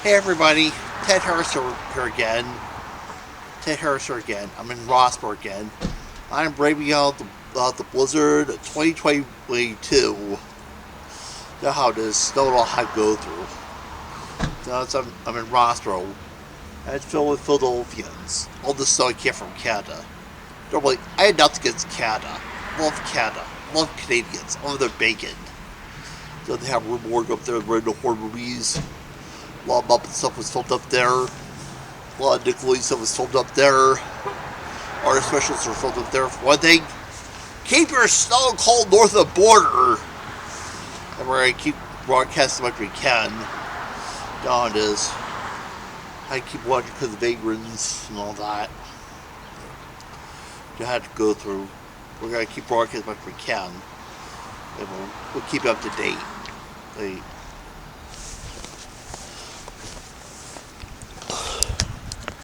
Hey everybody, Ted Harris here again. Ted Harris here again. I'm in Rossburg again. I'm braving out the blizzard 2022. You know how it is, snow all had to go through. I'm in Rossburg, and it's filled with Philadelphians. All the snow I came from Canada. Normally, I had nothing against Canada. Love Canada. Love Canadians. Love their bacon. So they have Rue Morgan up there running the horror movies. A lot of Muppet stuff was filmed up there. A lot of Nickelodeon stuff was filmed up there. Art specials were filmed up there. For one thing, keep your snow cold north of the border. And where I keep broadcasting like we can. Down it is. I keep watching because of the vagrants and all that. You had to go through. We're going to keep broadcasting like we can. And we'll keep you up to date.